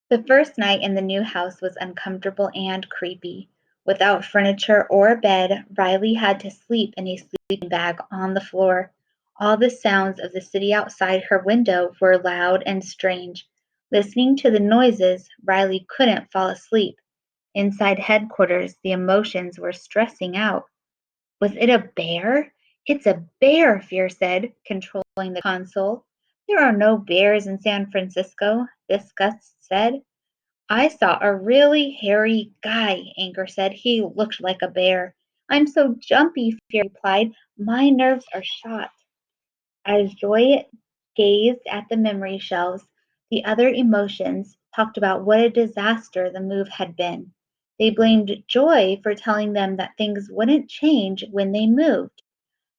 The first night in the new house was uncomfortable and creepy. Without furniture or a bed, Riley had to sleep in a sleeping bag on the floor. All the sounds of the city outside her window were loud and strange. Listening to the noises, Riley couldn't fall asleep. Inside headquarters, the emotions were stressing out. Was it a bear? It's a bear, Fear said, controlling the console. There are no bears in San Francisco, Disgust said. I saw a really hairy guy, Anger said. He looked like a bear. I'm so jumpy, Fear replied. My nerves are shot. As Joy gazed at the memory shelves, the other emotions talked about what a disaster the move had been. They blamed Joy for telling them that things wouldn't change when they moved.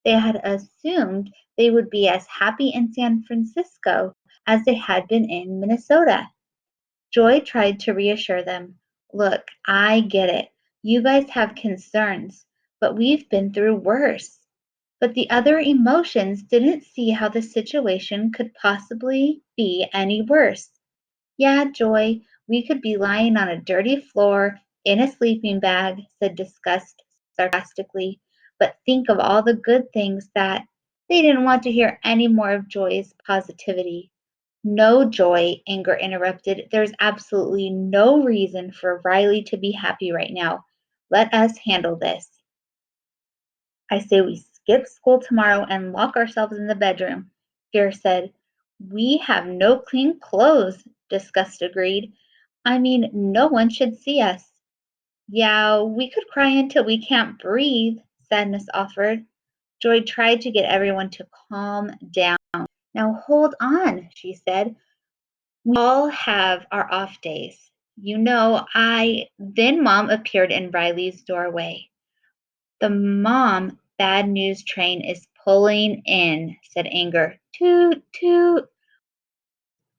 They had assumed they would be as happy in San Francisco as they had been in Minnesota. Joy tried to reassure them. Look, I get it. You guys have concerns, but we've been through worse. But the other emotions didn't see how the situation could possibly be any worse. Yeah, Joy, we could be lying on a dirty floor in a sleeping bag, said Disgust sarcastically. But think of all the good things that they didn't want to hear any more of Joy's positivity. No, Joy, Anger interrupted. There's absolutely no reason for Riley to be happy right now. Let us handle this. I say we skip school tomorrow and lock ourselves in the bedroom, Fear said. We have no clean clothes, Disgust agreed. I mean, no one should see us. Yeah, we could cry until we can't breathe, Sadness offered. Joy tried to get everyone to calm down. Now hold on, she said. We all have our off days. You know, I. Then Mom appeared in Riley's doorway. The mom bad news train is pulling in, said Anger. Toot, toot.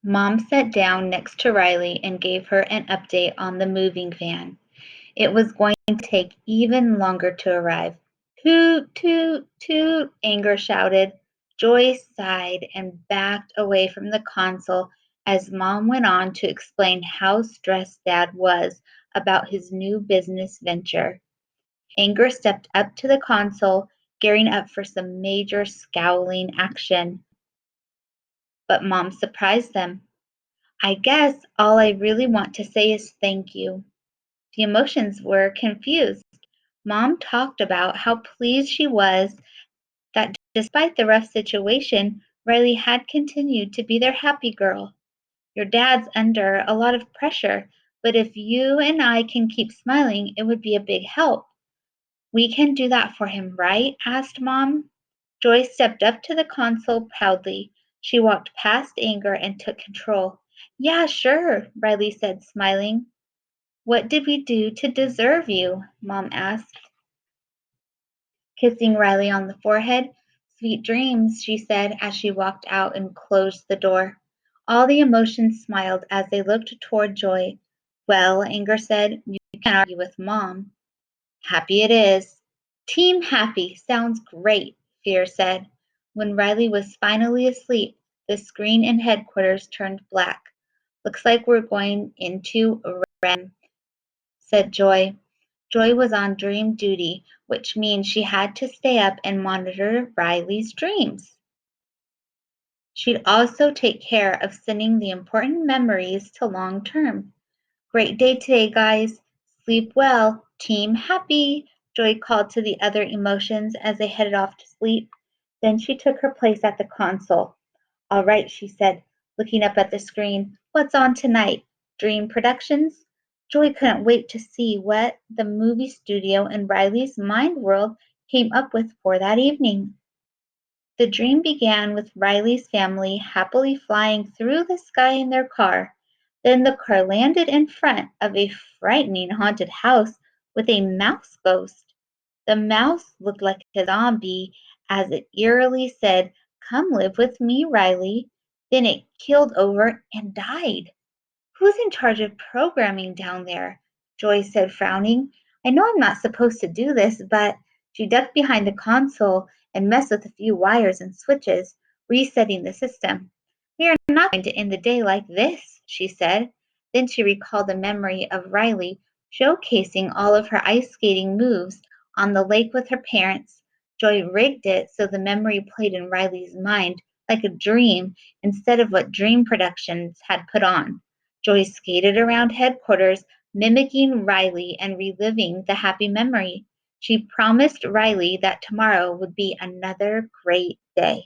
Mom sat down next to Riley and gave her an update on the moving van. It was going to take even longer to arrive. Toot, toot, toot, Anger shouted. Joy sighed and backed away from the console as Mom went on to explain how stressed Dad was about his new business venture. Anger stepped up to the console, gearing up for some major scowling action. But Mom surprised them. I guess all I really want to say is thank you. The emotions were confused. Mom talked about how pleased she was that despite the rough situation, Riley had continued to be their happy girl. Your dad's under a lot of pressure, but if you and I can keep smiling, it would be a big help. We can do that for him, right? Asked Mom. Joy stepped up to the console proudly. She walked past Anger and took control. Yeah, sure, Riley said, smiling. What did we do to deserve you? Mom asked, kissing Riley on the forehead. Sweet dreams, she said as she walked out and closed the door. All the emotions smiled as they looked toward Joy. Well, Anger said, you can't argue with Mom. Happy it is. Team Happy sounds great, Fear said. When Riley was finally asleep, the screen in headquarters turned black. Looks like we're going into REM, said Joy. Joy was on dream duty, which means she had to stay up and monitor Riley's dreams. She'd also take care of sending the important memories to long term. Great day today, guys. Sleep well. Team Happy, Joy called to the other emotions as they headed off to sleep. Then she took her place at the console. All right, she said, looking up at the screen. What's on tonight? Dream Productions? Joy couldn't wait to see what the movie studio in Riley's mind world came up with for that evening. The dream began with Riley's family happily flying through the sky in their car. Then the car landed in front of a frightening haunted house with a mouse ghost. The mouse looked like a zombie as it eerily said, Come live with me, Riley. Then it keeled over and died. Who's in charge of programming down there? Joy said, frowning. I know I'm not supposed to do this, but she ducked behind the console and messed with a few wires and switches, resetting the system. We are not going to end the day like this, she said. Then she recalled a memory of Riley showcasing all of her ice skating moves on the lake with her parents. Joy rigged it so the memory played in Riley's mind like a dream instead of what Dream Productions had put on. Joy skated around headquarters, mimicking Riley and reliving the happy memory. She promised Riley that tomorrow would be another great day.